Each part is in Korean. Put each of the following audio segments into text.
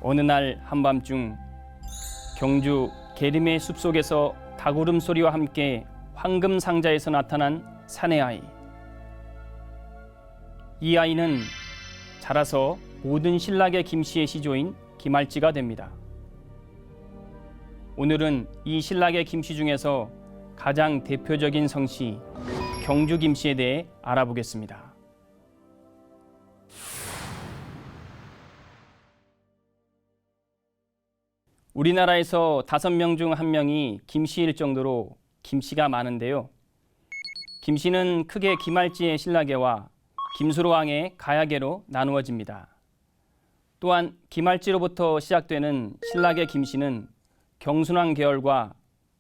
어느 날 한밤중 경주 계림의 숲속에서 닭울음 소리와 함께 황금 상자에서 나타난 사내 아이. 이 아이는 자라서 모든 신라계 김씨의 시조인 김할지가 됩니다. 오늘은 이 신라계 김씨 중에서 가장 대표적인 성씨 경주 김씨에 대해 알아보겠습니다. 우리나라에서 5명 중 1명이 김씨일 정도로 김씨가 많은데요. 김씨는 크게 김할지의 신라계와 김수로왕의 가야계로 나누어집니다. 또한 김할지로부터 시작되는 신라계 김씨는 경순왕 계열과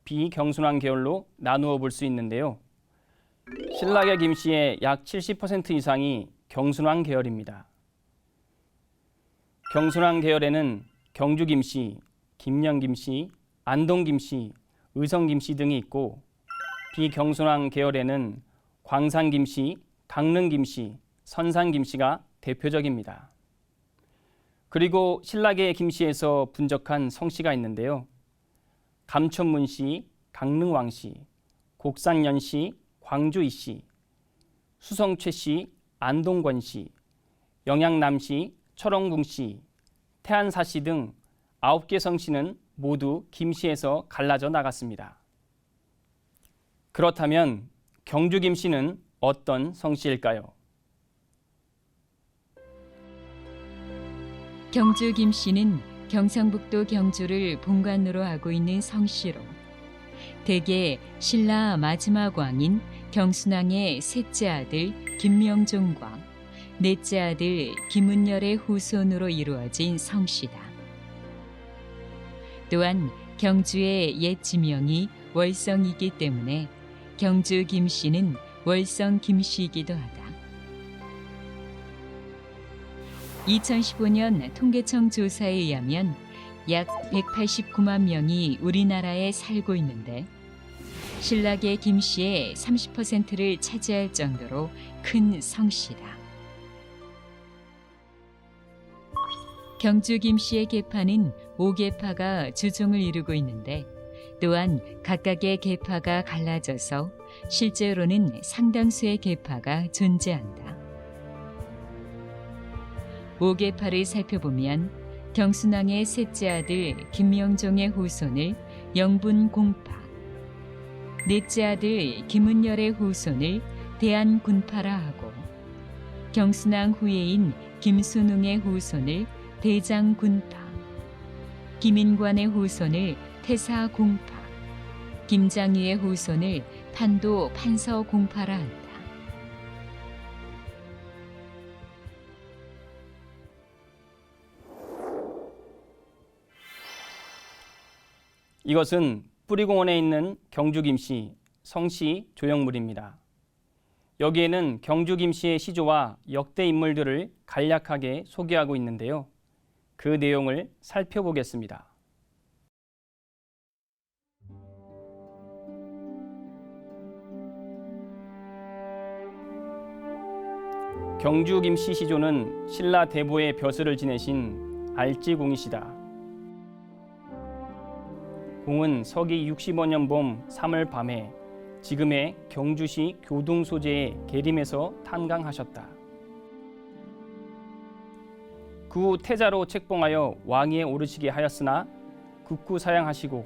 비경순왕 계열로 나누어 볼 수 있는데요. 신라계 김씨의 약 70% 이상이 경순왕 계열입니다. 경순왕 계열에는 경주 김씨, 김영 김씨, 안동 김씨, 의성 김씨 등이 있고, 비경순왕 계열에는 광산 김씨, 강릉 김씨, 선산 김씨가 대표적입니다. 그리고 신라계 김씨에서 분적한 성씨가 있는데요. 감천문씨, 강릉왕씨, 곡산연씨, 광주이씨, 수성최씨, 안동권씨, 영양남씨, 철원궁씨, 태안사씨 등 9개 성씨는 모두 김씨에서 갈라져 나갔습니다. 그렇다면 경주 김씨는 어떤 성씨일까요? 경주 김씨는 경상북도 경주를 본관으로 하고 있는 성씨로 대개 신라 마지막 왕인 경순왕의 셋째 아들 김명종과 넷째 아들 김은열의 후손으로 이루어진 성씨다. 또한 경주의 옛 지명이 월성이기 때문에 경주 김씨는 월성 김씨이기도 하다. 2015년 통계청 조사에 의하면 약 189만 명이 우리나라에 살고 있는데 신라계 김씨의 30%를 차지할 정도로 큰 성씨다. 경주 김씨의 계파는 5계파가 주종을 이루고 있는데 또한 각각의 계파가 갈라져서 실제로는 상당수의 계파가 존재한다. 5계파를 살펴보면 경순왕의 셋째 아들 김명종의 후손을 영분공파, 넷째 아들 김은열의 후손을 대안군파라 하고 경순왕 후예인 김순웅의 후손을 대장군파, 김인관의 후손을 태사공파, 김장유의 후손을 판도 판서공파라 한다. 이것은 뿌리공원에 있는 경주 김씨 성씨 조형물입니다. 여기에는 경주 김씨의 시조와 역대 인물들을 간략하게 소개하고 있는데요. 그 내용을 살펴보겠습니다. 경주 김씨 시조는 신라 대보의 벼슬을 지내신 알지공이시다. 공은 서기 65년 봄 3월 밤에 지금의 경주시 교동 소재의 계림에서 탄강하셨다. 그 후 태자로 책봉하여 왕위에 오르시게 하였으나 극구 사양하시고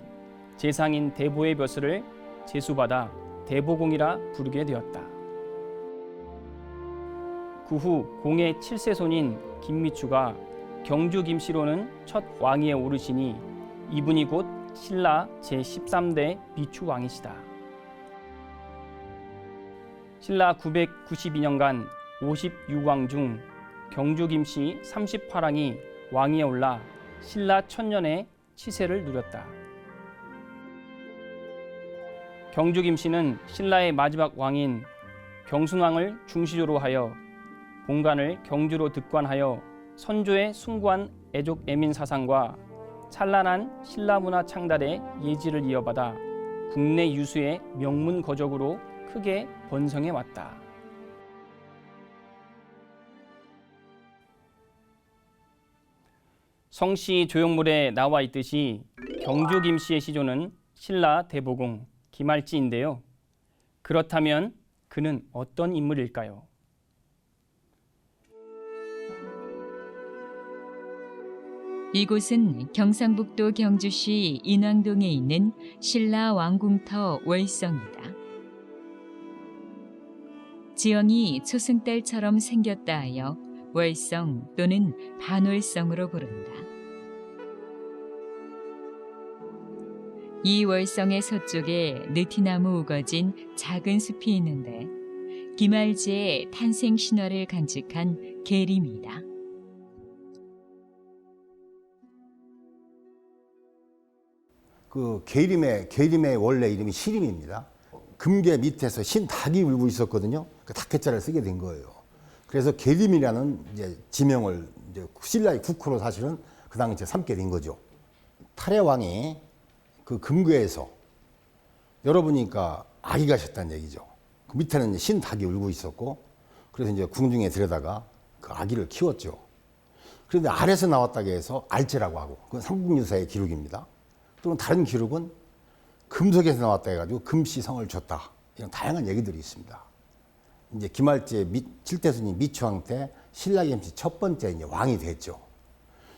재상인 대보의 벼슬을 제수받아 대보공이라 부르게 되었다. 그 후 공의 7세 손인 김미추가 경주 김씨로는 첫 왕위에 오르시니 이분이 곧 신라 제13대 미추 왕이시다. 신라 992년간 56왕 중 경주 김씨 38왕이 왕위에 올라 신라 천년의 치세를 누렸다. 경주 김씨는 신라의 마지막 왕인 경순왕을 중시조로 하여 본관을 경주로 득관하여 선조의 숭고한 애족 애민 사상과 찬란한 신라 문화 창달의 예지를 이어받아 국내 유수의 명문 거적으로 크게 번성해 왔다. 성시 조형물에 나와 있듯이 경주 김씨의 시조는 신라 대보공 김할지인데요. 그렇다면 그는 어떤 인물일까요? 이곳은 경상북도 경주시 인왕동에 있는 신라 왕궁터 월성이다. 지형이 초승달처럼 생겼다 하여 월성 또는 반월성으로 부른다. 이 월성의 서쪽에 느티나무 우거진 작은 숲이 있는데 김할지의 탄생 신화를 간직한 계림이다. 그 계림의 원래 이름이 시림입니다. 금괴 밑에서 신닭이 울고 있었거든요. 그 닭해자를 쓰게 된 거예요. 그래서 계림이라는 이제 지명을 이제 신라의 국호로 사실은 그 당시에 삼게 된 거죠. 탈해왕이 그 금괴에서 열어보니까 아기 가셨다는 얘기죠. 그 밑에는 신닭이 울고 있었고, 그래서 이제 궁중에 들여다가 그 아기를 키웠죠. 그런데 알에서 나왔다고 해서 알제라고 하고, 그건 삼국유사의 기록입니다. 또는 다른 기록은 금속에서 나왔다 해가지고 금씨 성을 줬다. 이런 다양한 얘기들이 있습니다. 이제 김할지의 칠대수님 미추왕 때 신라 김씨 첫 번째 이제 왕이 됐죠.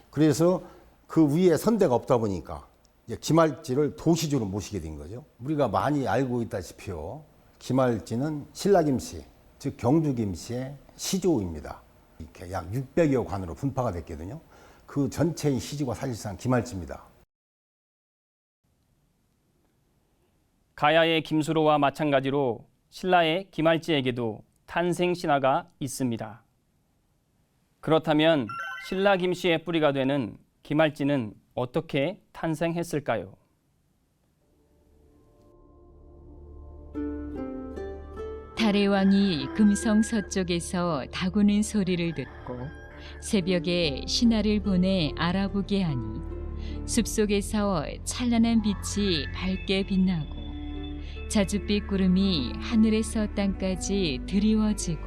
그래서 그 위에 선대가 없다 보니까 이제 김할지를 도시주로 모시게 된 거죠. 우리가 많이 알고 있다시피요. 김할지는 신라 김씨, 즉 경주 김씨의 시조입니다. 이렇게 약 600여 관으로 분파가 됐거든요. 그 전체의 시조가 사실상 김할지입니다. 가야의 김수로와 마찬가지로 신라의 김할지에게도 탄생 신화가 있습니다. 그렇다면 신라 김씨의 뿌리가 되는 김할지는 어떻게 탄생했을까요? 탈해왕이 금성 서쪽에서 다구는 소리를 듣고 새벽에 신하를 보내 알아보게 하니 숲속에서 찬란한 빛이 밝게 빛나고 자줏빛 구름이 하늘에서 땅까지 드리워지고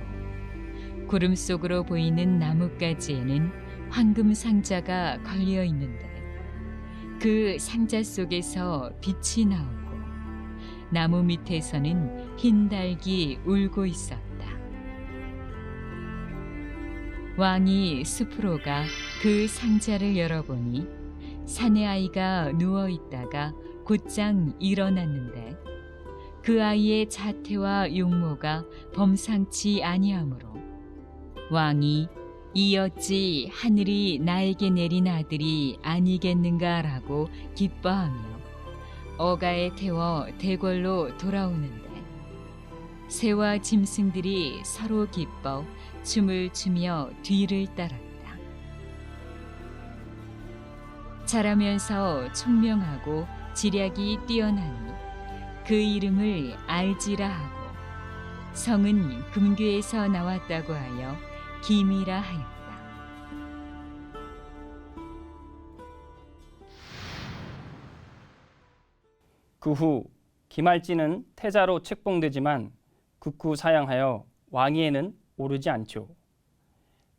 구름 속으로 보이는 나뭇가지에는 황금 상자가 걸려 있는데 그 상자 속에서 빛이 나오고 나무 밑에서는 흰 닭이 울고 있었다. 왕이 숲으로 가 그 상자를 열어보니 사내 아이가 누워 있다가 곧장 일어났는데 그 아이의 자태와 용모가 범상치 아니하므로 왕이 이 어찌 하늘이 나에게 내린 아들이 아니겠는가라고 기뻐하며 어가에 태워 대궐로 돌아오는데 새와 짐승들이 서로 기뻐 춤을 추며 뒤를 따랐다. 자라면서 총명하고 지략이 뛰어나니 그 이름을 알지라 하고 성은 금괴에서 나왔다고 하여 김이라 하였다. 그 후 김할지는 태자로 책봉되지만 극구 사양하여 왕위에는 오르지 않죠.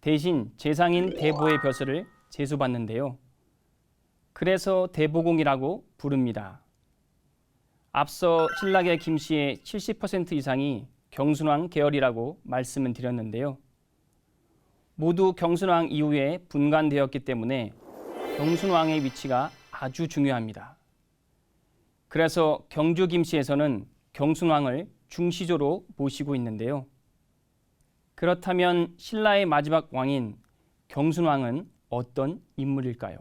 대신 재상인 대보의 벼슬을 제수받는데요. 그래서 대보공이라고 부릅니다. 앞서 신라계 김씨의 70% 이상이 경순왕 계열이라고 말씀을 드렸는데요. 모두 경순왕 이후에 분간되었기 때문에 경순왕의 위치가 아주 중요합니다. 그래서 경주 김씨에서는 경순왕을 중시조로 모시고 있는데요. 그렇다면 신라의 마지막 왕인 경순왕은 어떤 인물일까요?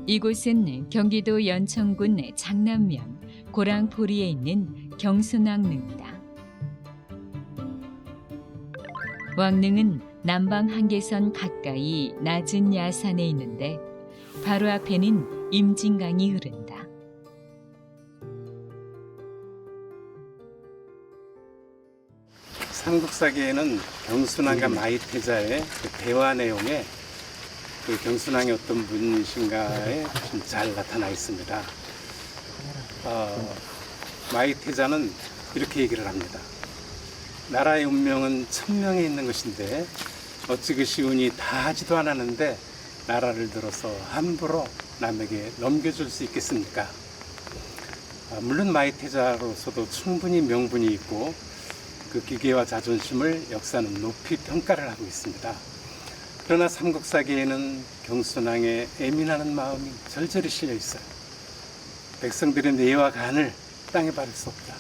이곳은 경기도 연천군 장남면 고랑포리에 있는 경순왕릉이다. 왕릉은 남방 한계선 가까이 낮은 야산에 있는데 바로 앞에는 임진강이 흐른다. 삼국사기에는 경순왕과 마이태자의 그 대화 내용에 그 경순왕이 어떤 분이신가에 좀 잘 나타나 있습니다. 마이태자는 이렇게 얘기를 합니다. 나라의 운명은 천명에 있는 것인데 어찌 그 시운이 다 하지도 않았는데 나라를 들어서 함부로 남에게 넘겨줄 수 있겠습니까? 물론 마이태자로서도 충분히 명분이 있고 그 기계와 자존심을 역사는 높이 평가를 하고 있습니다. 그러나 삼국사기에는 경순왕의 애민하는 마음이 절절히 실려 있어요. 백성들의 뇌와 간을 땅에 바를 수 없다.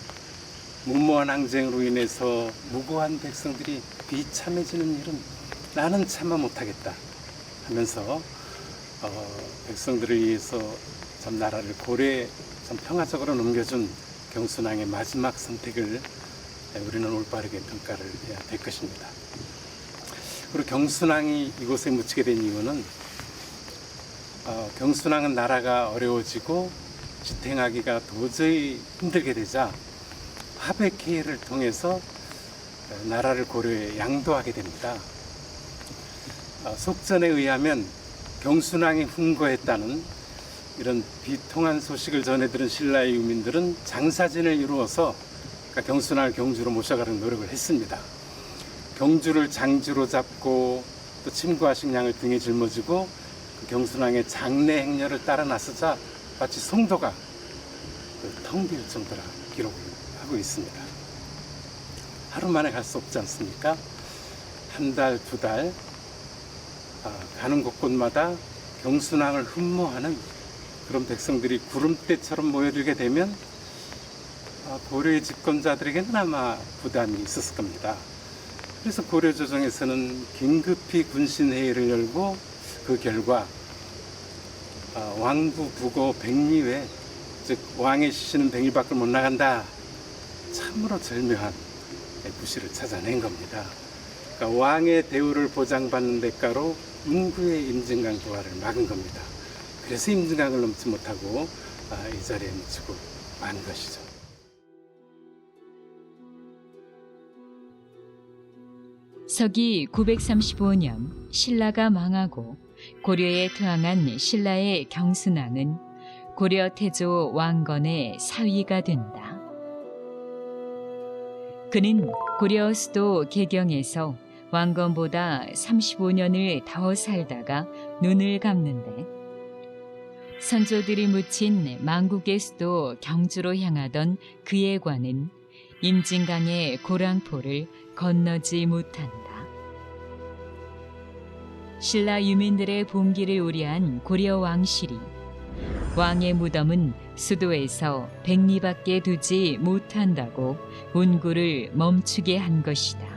무모한 항쟁으로 인해서 무고한 백성들이 비참해지는 일은 나는 참아 못하겠다 하면서 백성들을 위해서 참 나라를 고려에 참 평화적으로 넘겨준 경순왕의 마지막 선택을 우리는 올바르게 평가를 해야 될 것입니다. 그리고 경순왕이 이곳에 묻히게 된 이유는 경순왕은 나라가 어려워지고 지탱하기가 도저히 힘들게 되자 화백회의를 통해서 나라를 고려에 양도하게 됩니다. 속전에 의하면 경순왕이 훈거했다는 이런 비통한 소식을 전해 들은 신라의 유민들은 장사진을 이루어서 경순왕을 경주로 모셔가는 노력을 했습니다. 경주를 장주로 잡고 또 침과 식량을 등에 짊어지고 그 경순왕의 장례 행렬을 따라 나서자 마치 송도가 텅 빌 정도라 기록을 하고 있습니다. 하루 만에 갈 수 없지 않습니까? 한 달, 두 달 가는 곳곳마다 경순왕을 흠모하는 그런 백성들이 구름대처럼 모여들게 되면 고려의 집권자들에게는 아마 부담이 있었을 겁니다. 그래서 고려 조정에서는 긴급히 군신회의를 열고 그 결과 왕부 부고 백리외, 즉 왕의 시신은 100일 밖을 못 나간다. 참으로 절묘한 부시를 찾아낸 겁니다. 그러니까 왕의 대우를 보장받는 대가로 운구의 임진강 부활을 막은 겁니다. 그래서 임진강을 넘지 못하고 이 자리에 묻히고 만 것이죠. 서기 935년 신라가 망하고 고려에 투항한 신라의 경순왕은 고려 태조 왕건의 사위가 된다. 그는 고려 수도 개경에서 왕건보다 35년을 더 살다가 눈을 감는데 선조들이 묻힌 만국의 수도 경주로 향하던 그의 관은 임진강의 고랑포를 건너지 못한다. 신라 유민들의 봉기를 우려한 고려 왕실이 왕의 무덤은 수도에서 100리밖에 두지 못한다고 운구를 멈추게 한 것이다.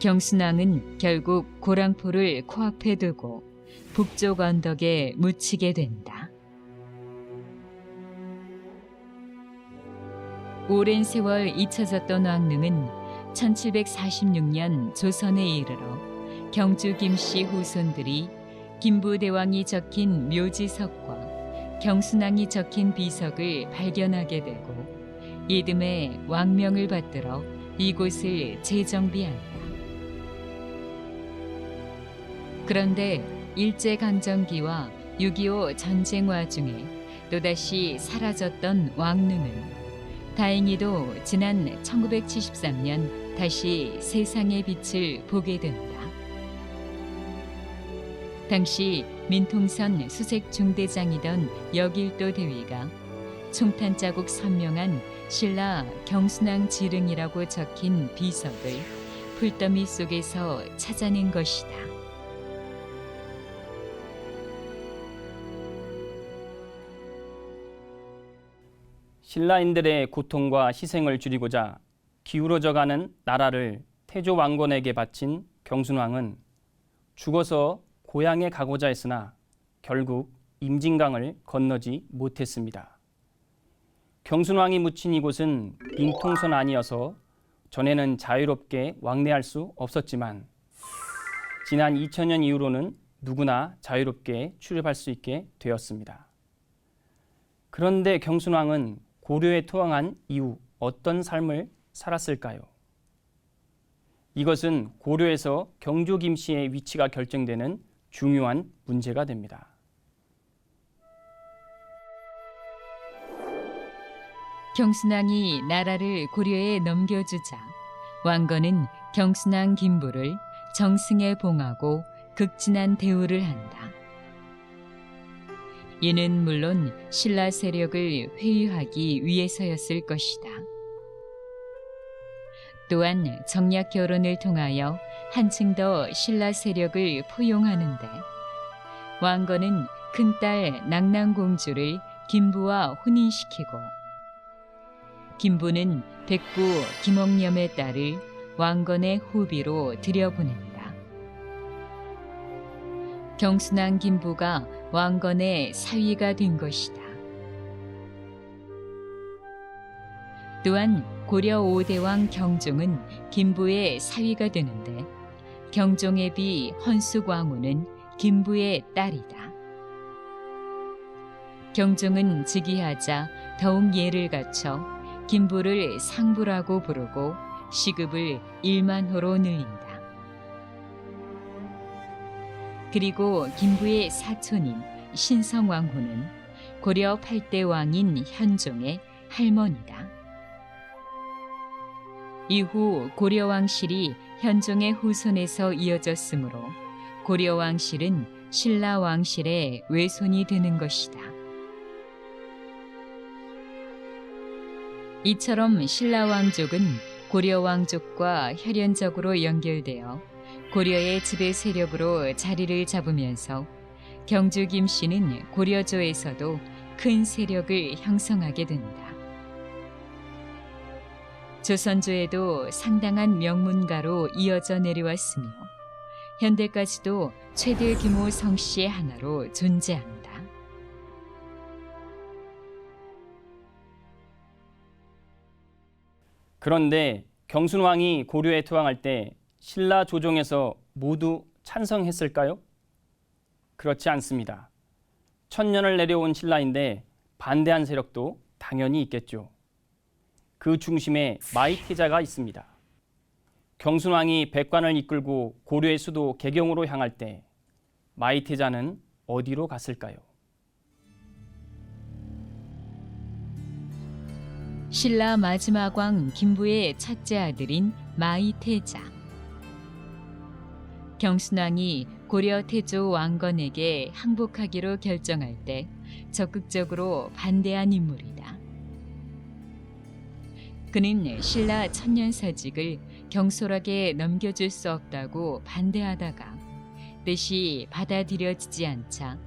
경순왕은 결국 고랑포를 코앞에 두고 북쪽 언덕에 묻히게 된다. 오랜 세월 잊혀졌던 왕릉은 1746년 조선에 이르러 경주 김씨 후손들이 김부대왕이 적힌 묘지석과 경순왕이 적힌 비석을 발견하게 되고 이듬해 왕명을 받들어 이곳을 재정비한다. 그런데 일제강점기와 6.25 전쟁 와중에 또다시 사라졌던 왕릉은 다행히도 지난 1973년 다시 세상의 빛을 보게 된다. 당시 민통선 수색 중대장이던 여길도 대위가 총탄 자국 선명한 신라 경순왕 지릉이라고 적힌 비석을 풀더미 속에서 찾아낸 것이다. 신라인들의 고통과 희생을 줄이고자 기울어져가는 나라를 태조 왕건에게 바친 경순왕은 죽어서 고향에 가고자 했으나 결국 임진강을 건너지 못했습니다. 경순왕이 묻힌 이곳은 빈통선 아니어서 전에는 자유롭게 왕래할 수 없었지만 지난 2000년 이후로는 누구나 자유롭게 출입할 수 있게 되었습니다. 그런데 경순왕은 고려에 투항한 이후 어떤 삶을 살았을까요? 이것은 고려에서 경주 김씨의 위치가 결정되는 중요한 문제가 됩니다. 경순왕이 나라를 고려에 넘겨주자 왕건은 경순왕 김부를 정승에 봉하고 극진한 대우를 한다. 이는 물론 신라 세력을 회유하기 위해서였을 것이다. 또한 정략 결혼을 통하여 한층 더 신라 세력을 포용하는데 왕건은 큰딸 낙랑공주를 김부와 혼인시키고 김부는 백부 김옥념의 딸을 왕건의 후비로 들여보낸다. 경순왕 김부가 왕건의 사위가 된 것이다. 또한 고려 5대왕 경종은 김부의 사위가 되는데 경종의 비 헌수광후는 김부의 딸이다. 경종은 즉위하자 더욱 예를 갖춰 김부를 상부라고 부르고 시급을 1만호로 늘린다. 그리고 김부의 사촌인 신성왕후는 고려 8대 왕인 현종의 할머니다. 이후 고려왕실이 현종의 후손에서 이어졌으므로 고려왕실은 신라왕실의 외손이 되는 것이다. 이처럼 신라왕족은 고려왕족과 혈연적으로 연결되어 고려의 지배 세력으로 자리를 잡으면서 경주 김씨는 고려조에서도 큰 세력을 형성하게 된다. 조선조에도 상당한 명문가로 이어져 내려왔으며 현대까지도 최대 규모 성씨의 하나로 존재한다. 그런데 경순왕이 고려에 투항할 때 신라 조정에서 모두 찬성했을까요? 그렇지 않습니다. 천년을 내려온 신라인데 반대한 세력도 당연히 있겠죠. 그 중심에 마이태자가 있습니다. 경순왕이 백관을 이끌고 고려의 수도 개경으로 향할 때 마이태자는 어디로 갔을까요? 신라 마지막 왕 김부의 첫째 아들인 마이태자. 경순왕이 고려 태조 왕건에게 항복하기로 결정할 때 적극적으로 반대한 인물이다. 그는 신라 천년사직을 경솔하게 넘겨줄 수 없다고 반대하다가 뜻이 받아들여지지 않자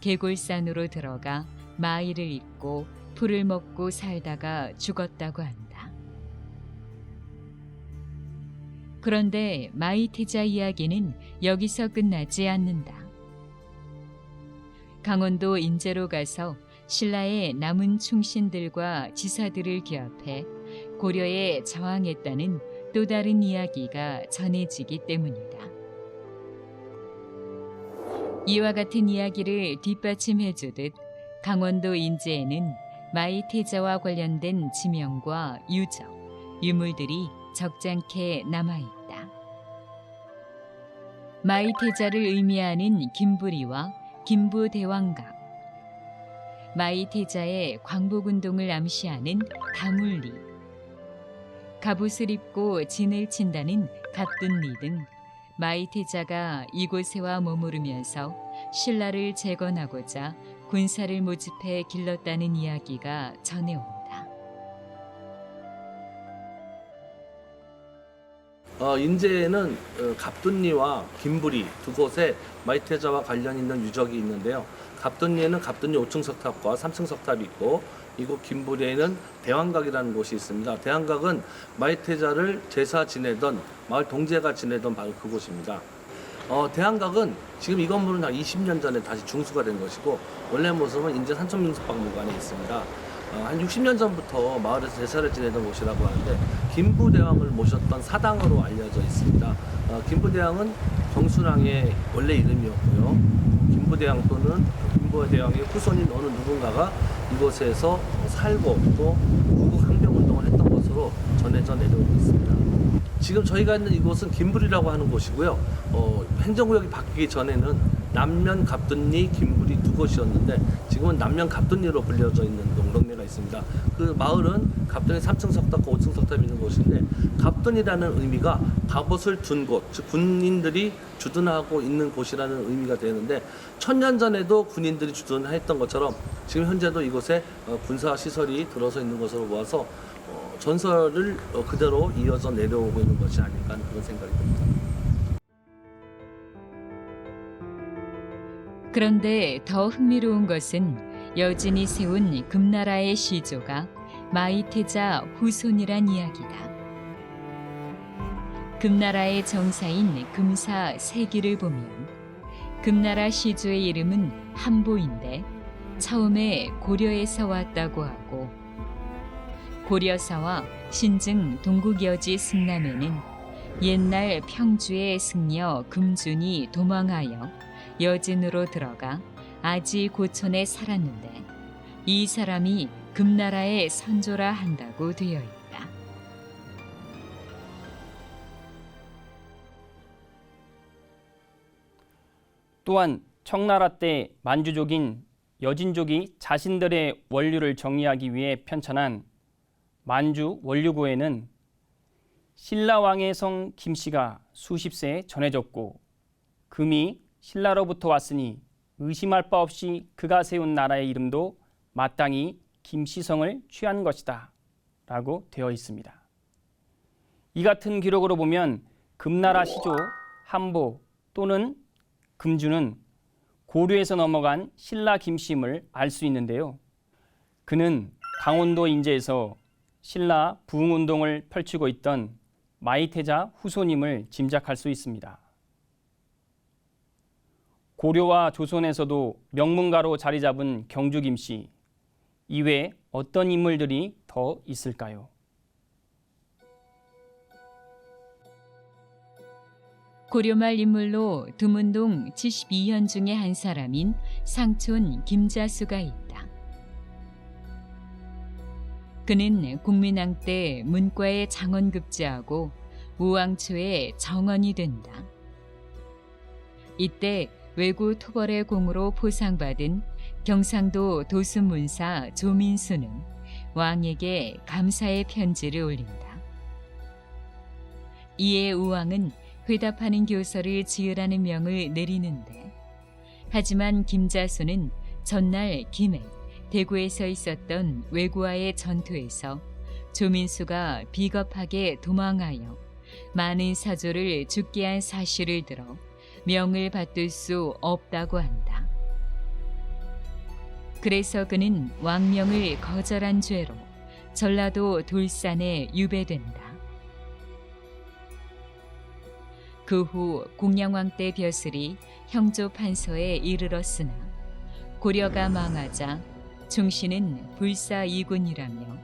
계골산으로 들어가 마이를 잇고 풀을 먹고 살다가 죽었다고 한다. 그런데 마이태자 이야기는 여기서 끝나지 않는다. 강원도 인제로 가서 신라의 남은 충신들과 지사들을 기합해 고려에 저항했다는 또 다른 이야기가 전해지기 때문이다. 이와 같은 이야기를 뒷받침해주듯 강원도 인제에는 마이태자와 관련된 지명과 유적, 유물들이 적잖게 남아있다. 마이태자를 의미하는 김부리와 김부대왕각, 마이태자의 광복운동을 암시하는 가물리, 갑옷을 입고 진을 친다는 갑둔리 등 마이태자가 이곳에와 머무르면서 신라를 재건하고자 군사를 모집해 길렀다는 이야기가 전해온다. 인제에는 갑둔리와 김부리 두 곳에 마이태자와 관련 있는 유적이 있는데요. 갑둔리에는 갑둔리 5층 석탑과 3층 석탑이 있고 이곳 김부리에는 대왕각이라는 곳이 있습니다. 대왕각은 마이태자를 제사 지내던 마을 동제가 지내던 바로 그곳입니다. 대왕각은 지금 이 건물은 한 20년 전에 다시 중수가 된 것이고 원래 모습은 인제 산천민속박물관에 있습니다. 한 60년 전부터 마을에서 제사를 지내던 곳이라고 하는데 김부대왕을 모셨던 사당으로 알려져 있습니다. 김부대왕은 경순왕의 원래 이름이었고요. 김부대왕 또는 김부대왕의 후손인 어느 누군가가 이곳에서 살고 또 구국항병운동을 했던 것으로 전해져 내려오고 있습니다. 지금 저희가 있는 이곳은 김부리라고 하는 곳이고요. 행정구역이 바뀌기 전에는 남면, 갑둔리, 김부리 두 곳이었는데 지금은 남면 갑둔리로 불려져 있는 동네가 있습니다. 그 마을은 갑둔리 3층 석탑과 5층 석탑이 있는 곳인데 갑둔이라는 의미가 갑옷을 둔 곳, 즉 군인들이 주둔하고 있는 곳이라는 의미가 되는데 1000년 전에도 군인들이 주둔했던 것처럼 지금 현재도 이곳에 군사 시설이 들어서 있는 것으로 보아서 전설을 그대로 이어져 내려오고 있는 것이 아닌가 하는 그런 생각이 듭니다. 그런데 더 흥미로운 것은 여진이 세운 금나라의 시조가 마이태자 후손이란 이야기다. 금나라의 정사인 금사 세기를 보면 금나라 시조의 이름은 한보인데 처음에 고려에서 왔다고 하고 고려사와 신증 동국여지 승남에는 옛날 평주의 승려 금준이 도망하여 여진으로 들어가 아지 고촌에 살았는데 이 사람이 금나라의 선조라 한다고 되어 있다. 또한 청나라 때 만주족인 여진족이 자신들의 원류를 정리하기 위해 편찬한 만주 원류고에는 신라왕의 성 김씨가 수십 세 전해졌고 금이 신라로부터 왔으니 의심할 바 없이 그가 세운 나라의 이름도 마땅히 김씨성을 취한 것이다 라고 되어 있습니다. 이 같은 기록으로 보면 금나라 시조 한보 또는 금주는 고려에서 넘어간 신라 김씨임을 알 수 있는데요. 그는 강원도 인제에서 신라 부흥운동을 펼치고 있던 마이태자 후손임을 짐작할 수 있습니다. 고려와 조선에서도 명문가로 자리 잡은 경주 김씨, 이외에 어떤 인물들이 더 있을까요? 고려말 인물로 두문동 72현 중의 한 사람인 상촌 김자수가 있다. 그는 국민왕 때 문과에 장원급제하고 우왕초에 정원이 된다. 이때 외구 토벌의 공으로 포상받은 경상도 도순문사 조민수는 왕에게 감사의 편지를 올린다. 이에 우왕은 회답하는 교서를 지으라는 명을 내리는데 하지만 김자수는 전날 김해, 대구에서 있었던 외구와의 전투에서 조민수가 비겁하게 도망하여 많은 사조를 죽게 한 사실을 들어 명을 받들 수 없다고 한다. 그래서 그는 왕명을 거절한 죄로 전라도 돌산에 유배된다. 그 후 공양왕 때 벼슬이 형조 판서에 이르렀으나 고려가 망하자 충신은 불사이군이라며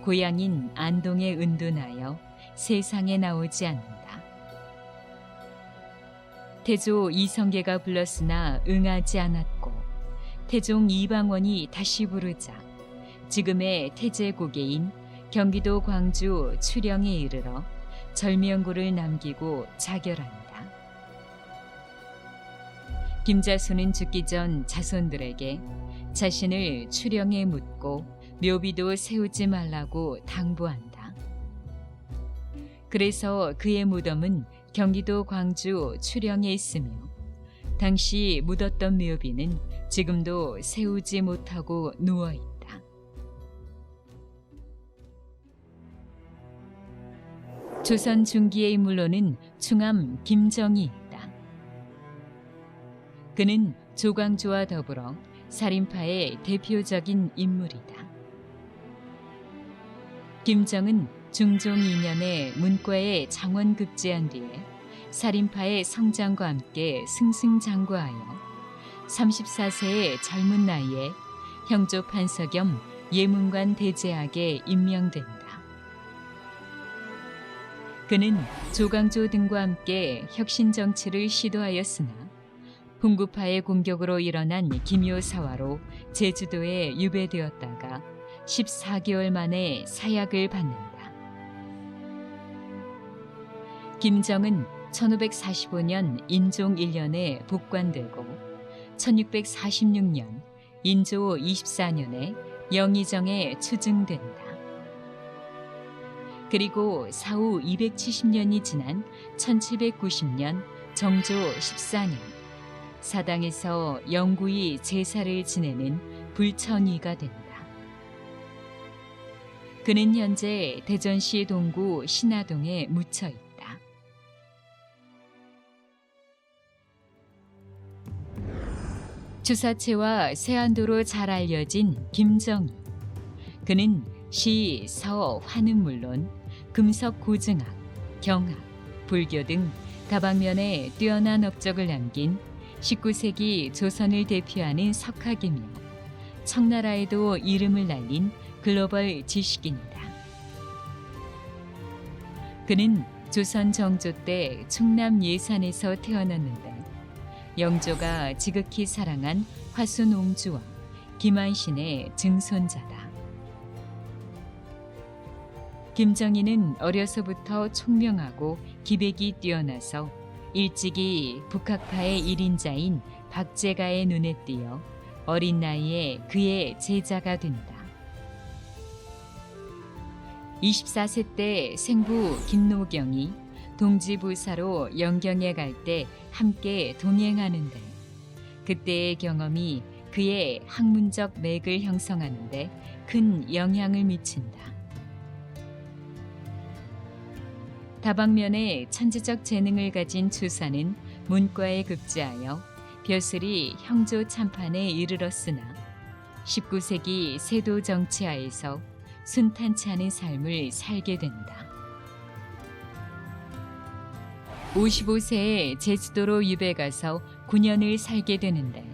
고향인 안동에 은둔하여 세상에 나오지 않는다. 태조 이성계가 불렀으나 응하지 않았고 태종 이방원이 다시 부르자 지금의 태제고개인 경기도 광주 추령에 이르러 절명구를 남기고 자결한다. 김자수는 죽기 전 자손들에게 자신을 추령에 묻고 묘비도 세우지 말라고 당부한다. 그래서 그의 무덤은 경기도 광주 추령에 있으며 당시 묻었던 묘비는 지금도 세우지 못하고 누워있다. 조선 중기의 인물로는 충암 김정이 있다. 그는 조광조와 더불어 살인파의 대표적인 인물이다. 김정은 중종 2년에 문과에 장원급제한 뒤에 살인파의 성장과 함께 승승장구하여 34세의 젊은 나이에 형조 판서 겸 예문관 대제학에 임명된다. 그는 조광조 등과 함께 혁신 정치를 시도하였으나 훈구파의 공격으로 일어난 김효사화로 제주도에 유배되었다가 14개월 만에 사약을 받는다. 김정은 1545년 인종 1년에 복관되고 1646년 인조 24년에 영의정에 추증된다. 그리고 사후 270년이 지난 1790년 정조 14년 사당에서 영구히 제사를 지내는 불천위가 된다. 그는 현재 대전시 동구 신화동에 묻혀 있다. 주사체와 세안도로 잘 알려진 김정희. 그는 시, 서, 화는 물론 금석 고증학, 경학, 불교 등 다방면에 뛰어난 업적을 남긴 19세기 조선을 대표하는 석학이며 청나라에도 이름을 날린 글로벌 지식인이다. 그는 조선 정조 때 충남 예산에서 태어났는데 영조가 지극히 사랑한 화순옹주와 김한신의 증손자다. 김정희는 어려서부터 총명하고 기백이 뛰어나서 일찍이 북학파의 1인자인 박제가의 눈에 띄어 어린 나이에 그의 제자가 된다. 24세 때 생부 김노경이 동지부사로 영경에 갈 때 함께 동행하는데 그때의 경험이 그의 학문적 맥을 형성하는데 큰 영향을 미친다. 다방면에 천재적 재능을 가진 추사는 문과에 급제하여 벼슬이 형조 참판에 이르렀으나 19세기 세도 정치하에서 순탄치 않은 삶을 살게 된다. 55세에 제주도로 유배 가서 9년을 살게 되는데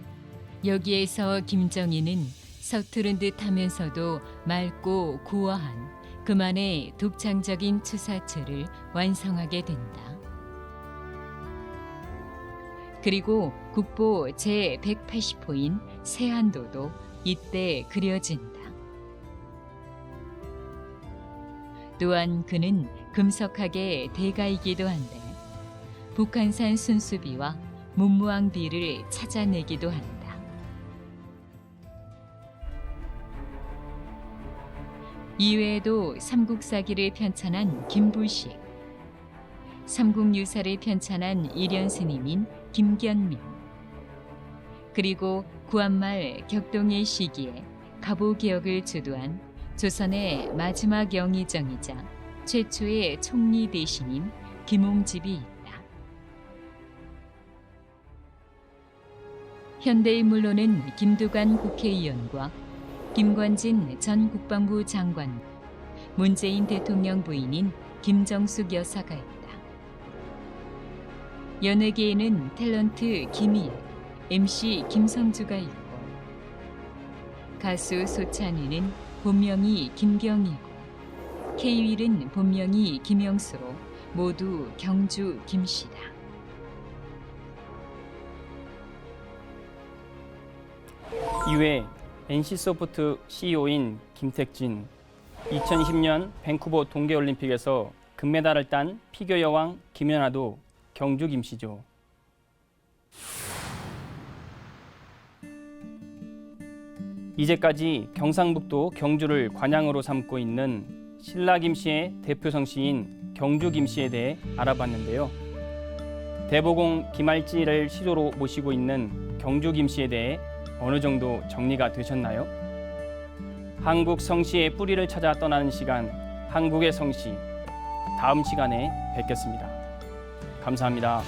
여기에서 김정희는 서투른 듯 하면서도 맑고 고어한 그만의 독창적인 추사체를 완성하게 된다. 그리고 국보 제180호인 세안도도 이때 그려진다. 또한 그는 금석학의 대가이기도 한데 북한산 순수비와 문무왕비를 찾아내기도 한다. 이외에도 삼국사기를 편찬한 김부식, 삼국유사를 편찬한 일연스님인 김견명, 그리고 구한말 격동의 시기에 가보개혁을 주도한 조선의 마지막 영의정이자 최초의 총리 대신인 김홍집이 있다. 현대인물로는 김두관 국회의원과 김관진 전 국방부 장관, 문재인 대통령 부인인 김정숙 여사가 있다. 연예계에는 탤런트 김희애, MC 김성주가 있고 가수 소찬휘는 본명이 김경희고 K-윌은 본명이 김영수로 모두 경주 김씨다. 이외 NC소프트 CEO인 김택진, 2020년 밴쿠버 동계올림픽에서 금메달을 딴 피겨 여왕 김연아도 경주 김씨죠. 이제까지 경상북도 경주를 관양으로 삼고 있는 신라 김씨의 대표 성씨인 경주 김씨에 대해 알아봤는데요. 대보공 김할지를 시조로 모시고 있는 경주 김씨에 대해 어느 정도 정리가 되셨나요? 한국 성씨의 뿌리를 찾아 떠나는 시간, 한국의 성씨. 다음 시간에 뵙겠습니다. 감사합니다.